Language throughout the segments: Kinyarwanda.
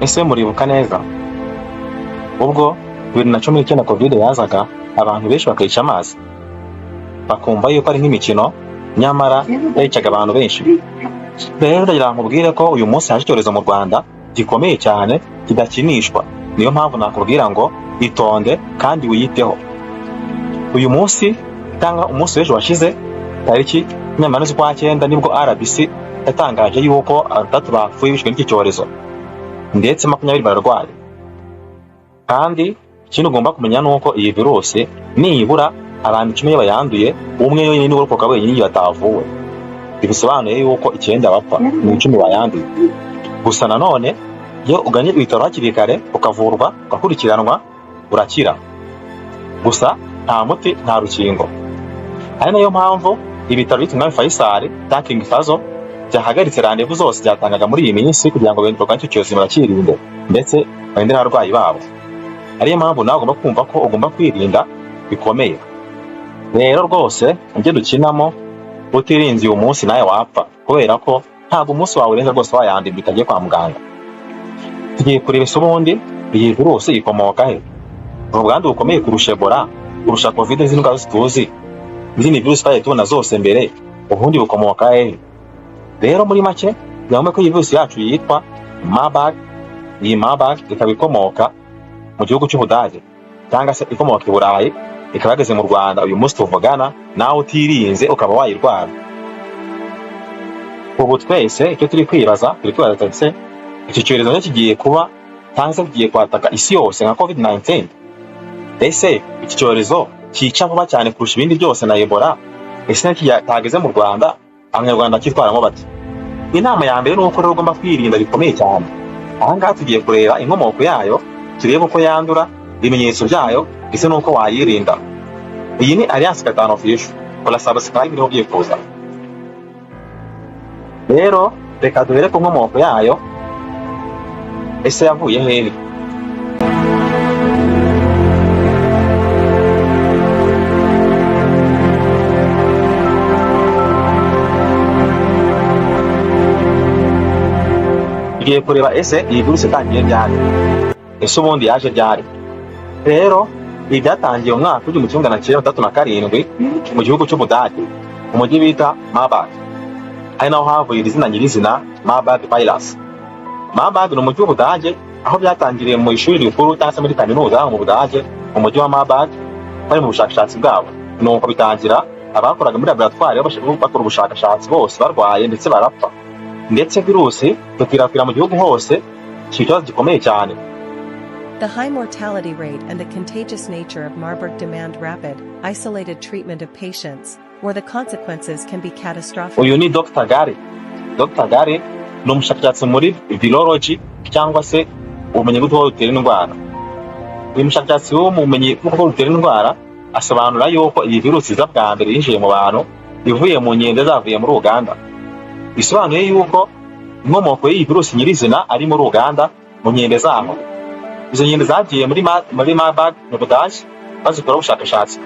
Ese muribuka neza ubwo 2019 covid yazaga abantu benshi bakica amazi bakumva yuko ari nk'imikino nyamara yicaga abantu benshi. Rero ndagira nkubwire ko uyu munsi haje icyorezo mu Rwanda gikomeye cyane kidakinishwa. Niyo mpamvu nakubwira ngo itonde kandi wiyiteho. Uyu munsi cyangwa umunsi w'ejo washize tariki 8/9 nibwo RBC yatangaje yuko 3 bapfuye bishwe n'iki cyorezo ndetse 20 bararwaye. Kandi ikintu ugomba kumenya nuko iyi virusi nibura abantu 10 bayanduye umwe yonyine ni urokoka wenyine yatavuwe. Bisobanuye yuko 9 bapfa ni 10 bayanduye. Gusa nanone iyo uganye ibitaro hakiri kare ukavurwa ugakurikiranwa urakira. Gusa nta muti nta rukingo. Ari nayo mpamvu ibitaro bitwa Faisal King Fazo byahagaritse randevu zose byatangaga muri iyi minsi kugira ngo bende icyo cyose bakirinde ndetse barinde n'abarwayi babo. Ariyo mpamvu nawe ugomba kumva ko ugomba kwirinda bikomeye. Rero rwose ujye dukinamo utirinze uyu munsi nawe wapfa kubera ko ntabwo umunsi wawe urenze rwose wayandimba utagiye kwa muganga. Tugiye kureba ubundi iyi virusi ikomoka he. Ubwandu bukomeye kurusha Ebola, kurusha Covid n'indwara zituzi. Izindi virusi twaje tubona zose mbere ubundi bukomoka he. Rero muri make byamwe ko iyi virusi yacu yitwa Marburg. Iyi Marburg ikaba ikomoka mu gihugu cy'Ubudage cyangwa se ikomoka i Burayi ikabageze mu Rwanda uyu munsi tuvugana nawe utirinze ukaba wayirwara. Ubu twese icyo turi kwibaza se iki cyorezo kigiye kuba cyangwa kigiye kwataka isi yose nka COVID-19. Ese iki cyorezo cyica vuba cyane kurusha ibindi byose na Ebola. Ese kitageze mu Rwanda abanyarwanda kitwaramo bati. Inama ya mbere nuko rero ugomba kwirinda bikomeye cyane. Aha ngaha tugiye kureba inkomoko yayo, turebe uko yandura, ibimenyetso byayo ese nuko wayirinda. Iyi ni Alliance Gatano Official. Kola subscribe niho ugiye kuza. Rero reka duhere ku nkomoko yayo. Ese yavuye hehe? Tugiye kureba ese iyi virusi yatangiye ryari, ese ubundi yaje ryari. Rero iyi byatangiye umwaka w'igihumbi 1937 mu gihugu cy'Ubudage mu mujyi bita Marburg. Ari naho havuye izina nyirizina Marburg virus. Marburg ni umujyi w'Ubudage aho byatangiriye mu ishuri rikuru cyangwa se muri kaminuza mu Budage mu mujyi wa Marburg bari mu bushakashatsi bwabo. Nuko bitangira abakoraga muri laboratoire bakora ubushakashatsi bose barwaye ndetse barapfa. Ndetse virusi ikwirakwira mu gihugu hose kibazo gikomeye cyane. The high mortality rate and the contagious nature of Marburg demand rapid, isolated treatment of patients, where the consequences can be catastrophic. Uyu ni Dr. Gary. Dr. Gary ni umushakashatsi muri virology cyangwa se ubumenyi bw'uko butera indwara. Uyu mushakashatsi wo mu bumenyi bw'uko butera indwara asobanura yuko iyi virusi iza bwa mbere yinjiye mu bantu ivuye mu nkende zavuye muri Uganda. Bisobanuye yuko inkomoko y'iyi virusi nyirizina ari muri Uganda mu nkende zaho. Izo nkende zagiye muri Marburg mu Budage bazikora ubushakashatsi.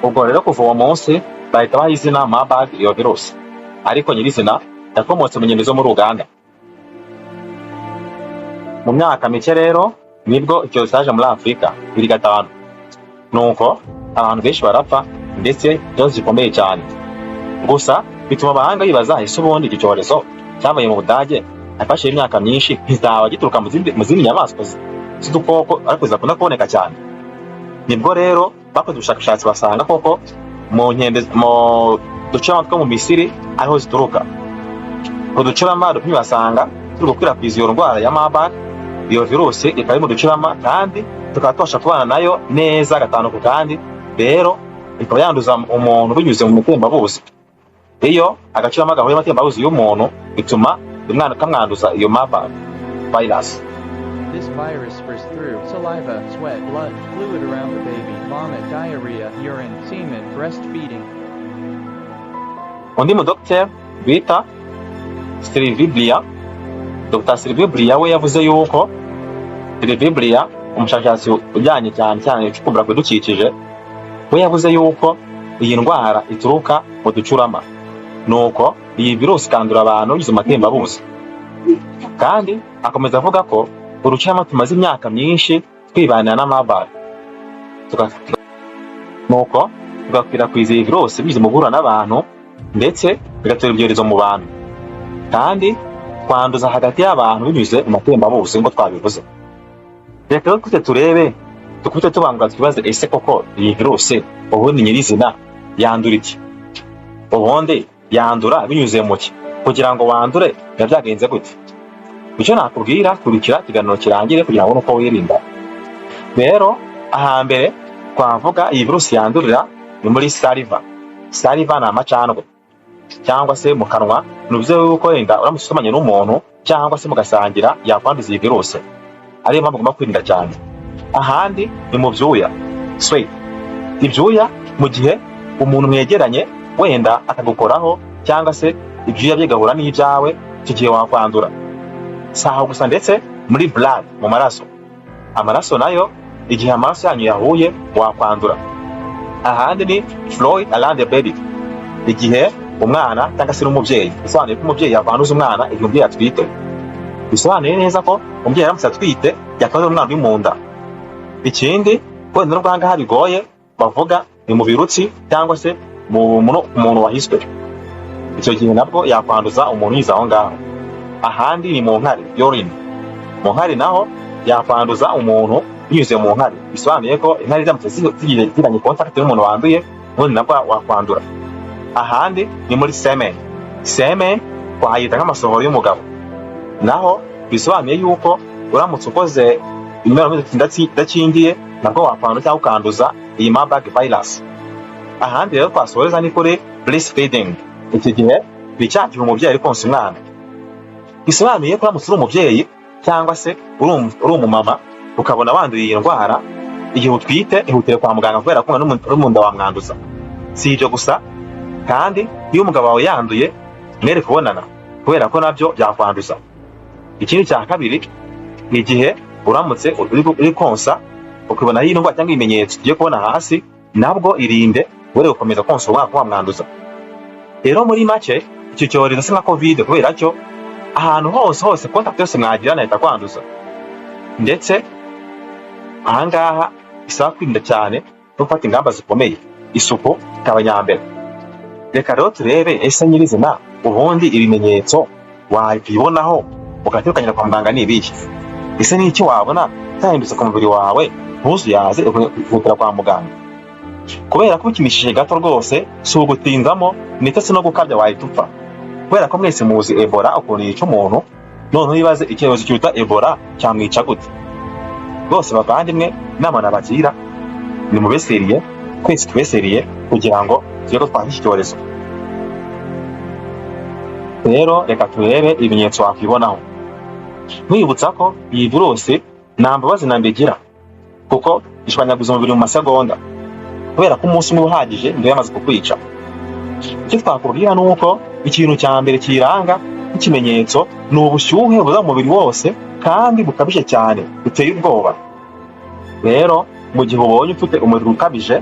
Ubwo rero kuva uwo munsi bahita baha izina Marburg iyo virusi, ariko nyirizina yakomotse mu nkende zo muri Uganda. Mu myaka mike rero nibwo icyo cyaje muri Afurika 2005. Nuko abantu benshi barapfa ndetse byose gikomeye cyane. Gusa bituma abahanga bibaza ese ubundi iki cyorezo cyabaye mu Budage afashe imyaka myinshi ntizaba gituruka mu zindi nyamaswa z'udukoko ariko zakunda kuboneka cyane. Nibwo rero bakoze ubushakashatsi basanga koko mu nkende mu ducurama two mu Misiri ariho zituruka. Uducurama dupimye basanga turi gukwirakwiza iyo ndwara ya Marburg. Iyo virusi ikaba mu ducurama kandi tukaba tubasha kubana nayo neza gatanu ku kandi. Rero ikaba yanduza umuntu binyuze mu matembabuzi. Iyo agacurama gahuye amatembabuzi y'umuntu bituma umwana kamwanduza iyo Marburg virus. This virus spreads through saliva, sweat, blood, fluid around the baby, vomit, diarrhea, urine, semen, breastfeeding. Undi mu docteur bita Sylvie Bria. Dr. Sylvie Bria we yavuze yuko Sylvie Bria umushakashatsi ujyanye cyane cy'ukumbura kwidukikije we yavuze yuko iyi ndwara ituruka mu ducurama. Nuko iyi virusi kandura abantu binyuze mu matembabuzi. kandi akomeza avuga ko urucamo tumaze imyaka myinshi twibanira na Marburg nuko tugakwirakwiza iyi virusi binyuze mu guhura n'abantu ndetse bigatera ibyorezo mu bantu kandi kwanduza hagati y'abantu binyuze mu matembabuzi ngo twabivuze. Reka rero twite turebe dukubite tubangura twibaze ese koko iyi virusi ubundi nyirizina yandura iki, ubundi yandura binyuze mu ki, kugira ngo wandure biba byagenze gute? Icyo nakubwira kurikira ikiganiro kirangire kugira ngo nuko wirinda. Rero ahambere twavuga iyi virusi yandurira ni muri saliva. Saliva ni amacandwe cyangwa se mu kanwa, nuvuze yuko wenda uramutse usomanye n'umuntu cyangwa se mugasangira yakwanduza iyi virusi, ariyo mpamvu ugomba kwirinda cyane. Ahandi ni mu byuya, sweat. Ibyuya mu gihe umuntu mwegeranye wenda akagukoraho cyangwa se ibyuya bigahura n'ibyawe, icyo gihe wakwandura. Saha gusa ndetse muri blood, mu maraso. Amaraso nayo igihe amaraso yanyu yahuye wakwandura. Ahandi ni fluid around the baby, igihe umwana cyangwa se n'umubyeyi, bisobanuye ko umubyeyi yakwanduza umwana igihe umubyeyi atwite. Bisobanuye neza ko umubyeyi aramutse atwite yakwanduza umwana uri mu nda. Ikindi wenda n'ubwangaha bigoye bavuga ni mu birutsi cyangwa se mu muntu wahiswe, icyo gihe nabwo yakwanduza umuntu yize aho ngaho. Ahandi ni mu nkari, urine. Mu nkari naho yakwanduza umuntu binyuze mu nkari, bisobanuye ko inkari iramutse zigiranye contact n'umuntu wanduye ubundi nabwo wakwandura. Ahandi ni muri semen. Semen twahita nk'amasohoro y'umugabo, naho bisobanuye yuko uramutse ukoze imibonano idakingiye nabwo wakwandura cyangwa ukanduza iyi Marburg virus. Ahandi rero twasoreza ni kuri breastfeeding, iki gihe bicyagihe umubyeyi ari konsa umwana. Bisobanuye ko uramutse uri umubyeyi cyangwa se uri umumama ukabona wanduye iyi ndwara, igihe utwite ihutire kwa muganga kubera ko uri mu nda wamwanduza. Si ibyo gusa kandi iyo umugabo wawe yanduye mwere kubonana kubera ko nabyo byakwanduza. Ikindi cya kabiri ni igihe uramutse uri konsa ukibona iyi ndwara cyangwa ibimenyetso ugiye kubona hasi, nabwo irinde were gukomeza konsa umwana ko wamwanduza. Rero muri make icyo cyorezo si nka covid, kubera cyo ahantu hose contact yose mwagirana ahita kwanduza. Ndetse ahangaha bisaba kwirinda cyane no gufata ingamba zikomeye, isuku ikaba nyambere. Reka rero turebe ese nyirizina ubundi ibimenyetso wabibonaho ugatekanyira kwa muganga ni ibihe. Ese ni iki wabona cyahindutse ku mubiri wawe ntuzuyaze ukihutira kwa muganga, kubera ko ukimishije gato rwose si ugutindamo ndetse no gukabya wahita upfa, kubera ko mwese muzi Ebola ukuntu yica umuntu. None yibaze ikibazo cyuta Ebola cyamwica gute? Rwose bavandimwe, inama nabagira ni mubeseriye, twese tweseriye kugira ngo tujye ko twahishye icyorezo. Rero reka turebe ibimenyetso wakwibonaho. Mwibutsa ko iyi virusi nta mbabazi nambigira, kuko ishwanyaguza umubiri mu masegonda, kubera ko umunsi umwe uhagije ndio yamaze kukwica. Icyo twakubwira ni uko ikintu cya mbere kiranga ikimenyetso ni ubushyuhe buza mu mubiri wose kandi bukabije cyane buteye ubwoba. Rero mu gihe ubonye ufite umuriro ukabije,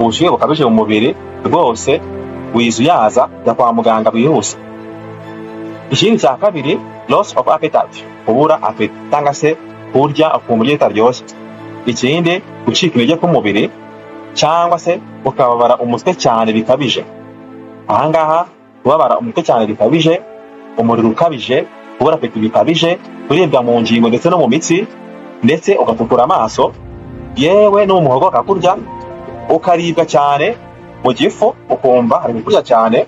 ubushyuhe bukabije mu mubiri rwose, wizuyaza jya kwa muganga bihuse. Ikindi cya kabiri, loss of appetite, kubura apeti cyangwa se kurya ukumva urya bitaryoshye. Ikindi, gucika intege k'umubiri cyangwa se ukababara umutwe cyane bikabije. Ahangaha kubabara umutwe cyane bikabije, umuriro ukabije, kubura apeti bikabije, kuribwa mu ngingo ndetse no mu mitsi, ndetse ugatukura amaso, yewe no mu muhogo akakurya, ukaribwa cyane mu gifu ukumva hari kurya cyane,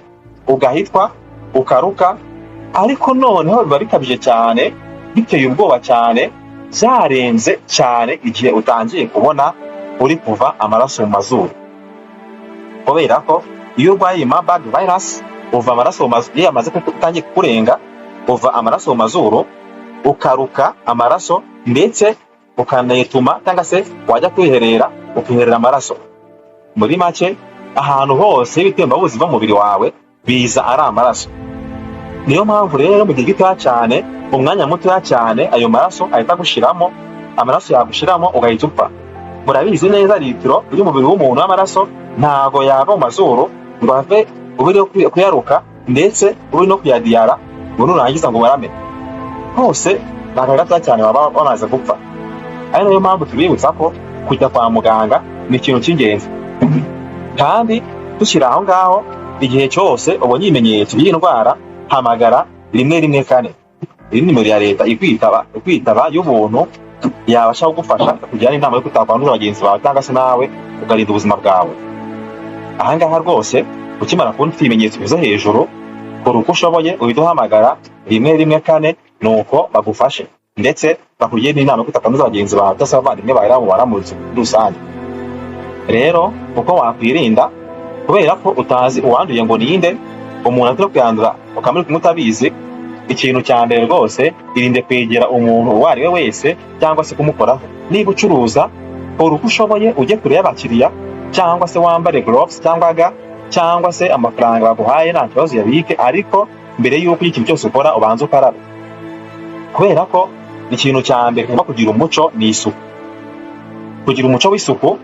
ugahitwa, ukaruka, ariko noneho biba bikabije cyane, biteye ubwoba cyane, byarenze cyane igihe utangiye kubona uri kuva amaraso mu mazuru. Kubera ko iyo urwaye iyi Marburg virus uva amaraso mu mazuru, iyo yamaze kutangiye kurenga uva amaraso mu mazuru, ukaruka amaraso ndetse ukanayituma cyangwa se wajya kwiherera ukiherera amaraso. Muri make ahantu hose ibitembabuzi biva mu mubiri wawe biza ari amaraso. Niyo mpamvu rero mu gihe gitoya cyane, umwanya mutoya cyane, ayo maraso ahita gushiramo, amaraso yagushiramo ugahita upfa. Murabizi neza litiro y'umubiri w'umuntu w'amaraso ntago yava mu mazuru ngo ave ubiri kuyaruka ndetse ubiri no kuyadiyara ngo nurangiza ngo warame. hose ntabwo gato cyane baba bamaze gupfa. Ari nayo mpamvu tubibutsa ko kujya kwa muganga ni ikintu cy'ingenzi. Kandi dushyira aho ngaho, igihe cyose ubonye ibimenyetso by'iyi ndwara, hamagara 114. Iyi ni nimero ya leta ikwitaba y'ubuntu, yabasha kugufasha kujyana inama yo kutakwanduza bagenzi bawe cyangwa se nawe ukarinda ubuzima bwawe. Aha ngaha rwose ukimara kubona ibimenyetso biza hejuru, kora uko ushoboye uhita uhamagara 114 nuko bagufashe ndetse bakugira inama yo kutakwanduza bagenzi bawe cyangwa se abavandimwe bawe mu baramutse rusange. Rero uko wakwirinda, kubera ko utazi uwanduye ngo ninde, umuntu atari kwandura ukamuri kumutabizi, ikintu cya mbere rwose irinde kwegera umuntu uwo ari we wese cyangwa se kumukoraho. Niba ucuruza, kora uko ushoboye ujye kure y'abakiriya cyangwa se wambare gloves cyangwa ga cyangwa se amafaranga baguhaye nta kibazo yabike, ariko mbere y'uko ikintu cyose ukora ubanza ukarabe. Kubera ko ikintu cya mbere tugomba kugira umuco ni isuku. Kugira umuco w'isuku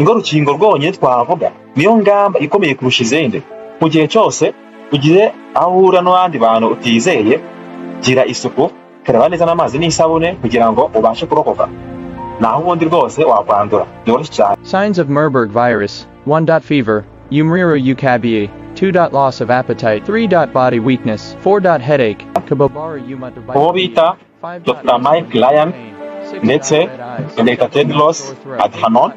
ngo rukingo rwonyine twavuga, niyo ngamba ikomeye kurusha izindi. Mu gihe cyose ugiye aho uhura n'abandi bantu utizeye, gira isuku, karaba neza n'amazi n'isabune kugira ngo ubashe kurokoka. Naho ubundi rwose wakwandura byoroshye cyane. Signs of Marburg virus: 1. Fever, umriro ukabie, 2. Loss of appetite, 3. Body weakness, 4. Headache, kabobara uwo bita Dr. Mike Ryan ndetse Dr. Tedros Adhanom,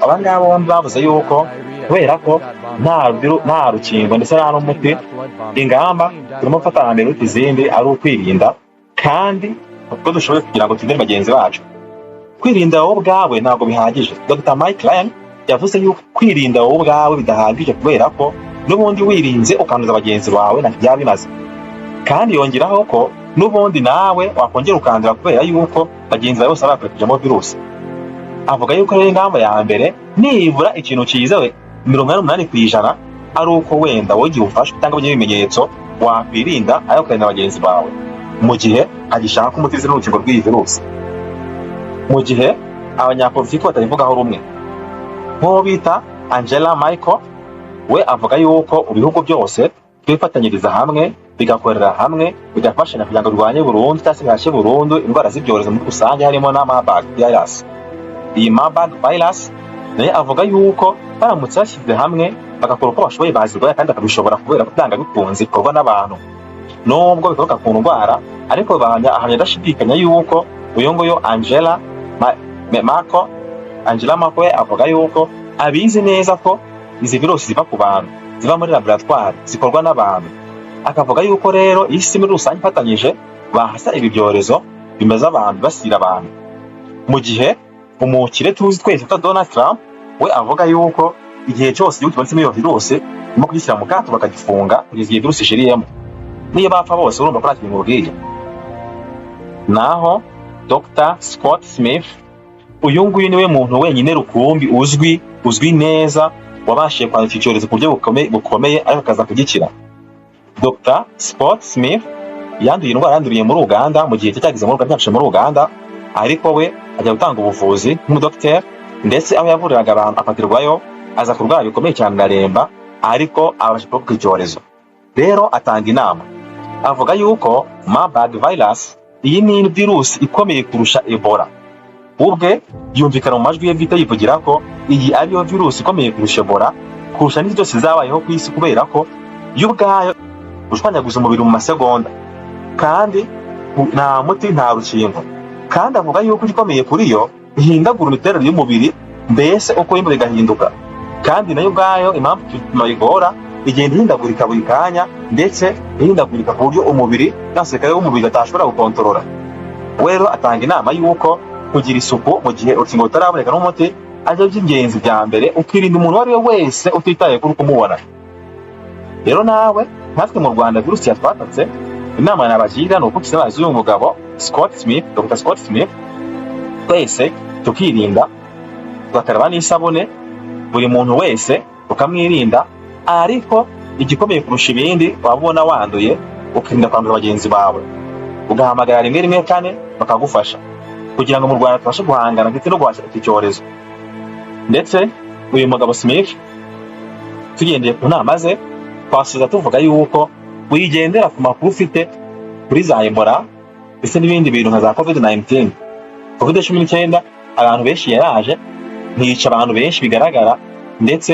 aba ngaba bombi bavuze yuko kubera ko nta rukingo ndetse nta n'umuti, ingamba turimo gufata mbere uti izindi ari ukwirinda, kandi uko dushoboye kugira ngo turinde bagenzi bacu. Kwirinda wowe ubwawe ntabwo bihagije. Dr. Mike Ryan yavuze yuko kwirinda wowe ubwawe bidahagije, kubera ko n'ubundi wirinze ukanduza bagenzi bawe ntacyo byaba bimaze. Kandi yongeraho ko n'ubundi nawe wakongera ukandura kubera yuko bagenzi bawe bose bakwikujemo virusi. Avuga yuko rero ingamba ya mbere, nibura ikintu cyizewe 88% ari uko wenda wowe igihe ufashwe cyangwa ugiye ibimenyetso wakwirinda ayo kurinda bagenzi bawe mu gihe agishaka umutizi n'urukingo rw'iyi virusi. Mu gihe abanyapolitiki batabivugaho rumwe, nk'uwo bita Angela Merkel, we avuga yuko ibihugu byose twifatanyiriza hamwe bigakorera hamwe bigafashanya kugira ngo birwanye burundu cyangwa se bihashye burundu indwara z'ibyorezo muri rusange, harimo na Marburg virus. Iyi Marburg virus naye avuga yuko baramutse bashyize hamwe bagakora uko bashoboye bazirwanya kandi bakabishobora, kubera gutanga bikunze bikorwa n'abantu nubwo bikoruka ku ndwara, ariko ahamya adashidikanya yuko uyu nguyu Angela Merkel avuga yuko abizi neza ko izi virusi ziva ku bantu, ziva muri laboratoire, zikorwa n'abantu. Akavuga yuko rero isi muri rusange ifatanyije bahasa ibi byorezo bimeze abantu basira abantu. Mu gihe umukire tuzi twese ta Donald Trump, we avuga yuko igihe cyose igihugu kibatsemo iyo virusi no kugishyira mu kato bakagifunga kugeza igihe virusi ishiriyemo, niyo bapfa bose urumva ko nta kintu mubwiye. Naho Dr. Scott Smith, uyu nguyu niwe muntu wenyine rukumbi uzwi neza wabashije kwandura icyorezo ku buryo bukomeye ariko akaza kugikira. Dr. Scott Smith yanduye indwara yanduriye muri Uganda mu gihe cyageze mu Rwanda muri Uganda, ariko we ajya gutanga ubuvuzi nk'umudokiteri, ndetse aho yavuriraga abantu afatirwayo aza kurwara bikomeye cyane araremba, ariko abasha kurokoka icyorezo. Rero atanga inama, avuga yuko Marburg virus iyi ni virusi ikomeye kurusha Ebola. Ubwe yumvikana mu majwi ye bwite yivugira ko iyi ariyo virusi ikomeye kurusha Ebola, kurusha n'izindi zose zabayeho ku isi, kubera ko yo ubwayo ushwanyaguza umubiri mu masegonda kandi nta muti nta rukingo. Kandi avuga yuko igikomeye kuri yo ihindagura imiterere y'umubiri, mbese uko y'umubiri igahinduka, kandi nayo ubwayo impamvu tuyigora igenda ihindagurika buri kanya, ndetse ihindagurika ku buryo umubiri n'abasirikare b'umubiri batashobora gukontorora. Rero atanga inama yuko kugira isuku mu gihe urukingo rutaraboneka n'umuti ari by'ingenzi bya mbere, ukirinda umuntu uwo ari we wese utitaye kuri kumubona. Rero nawe natwe mu Rwanda virusi yatwatatse, inama nabagira ni uko tuzabaza uyu mugabo Dr. Scott Smith, twese tukirinda, tugakaraba n'isabune, buri muntu wese ukamwirinda, ariko igikomeye kurusha ibindi wabona wanduye ukirinda kwandura bagenzi bawe, ugahamagara 114 bakagufasha kugira ngo mu Rwanda tubashe guhangana ndetse no guhashya iki cyorezo. Ndetse uyu mugabo Smith tugendeye ku nama ze, twasubiza tuvuga yuko wigendera ku makuru ufite kuri za Ebola ndetse n'ibindi bintu nka za COVID-19. COVID-19 abantu benshi yaraje ntiyica abantu benshi bigaragara, ndetse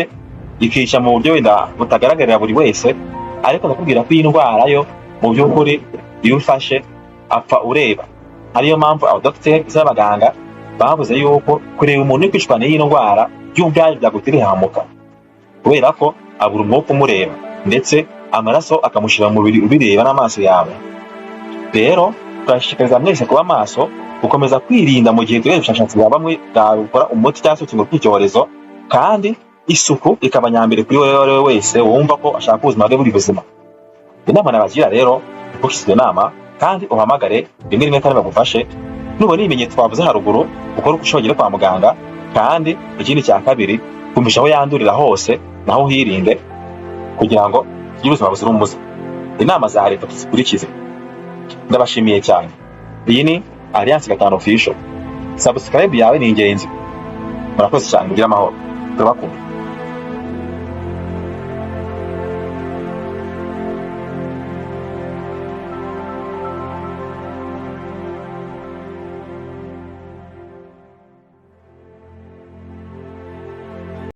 ikica mu buryo wenda butagaragarira buri wese, ariko ndakubwira ko iyi ndwara yo mu by'ukuri iyo ufashe apfa ureba. Ariyo mpamvu abadogiteri n'abaganga bavuze yuko kureba umuntu uri kwicwa n'iyi ndwara by'ubwayo byagutera ihamuka, kubera ko abura umwuka umureba ndetse amaraso akamushira mu mubiri ubireba n'amaso yawe. Rero turashishikariza mwese kuba maso, gukomeza kwirinda mu gihe turi ubushakashatsi bwa bamwe bwakora umuti cyangwa se urukingo rw'icyorezo, kandi isuku ikaba nyambere kuri wowe wese wumva ko ashaka ubuzima bwe buri buzima. Inama nabagira rero ukurikiza inama kandi uhamagare 112 kandi bagufashe. Nubona ibimenyetso twavuze haruguru ukora uko ushobora kwa muganga, kandi ikindi cya kabiri kumvisha aho yandurira hose naho hirinde, kugira ngo tugire ubuzima buzira umuze. Inama za leta tuzikurikize. Ndabashimiye cyane. Iyi ni Alliance 5 Official. Subscribe yawe ni ingenzi. Murakoze cyane, mugira amahoro. Turabakunda.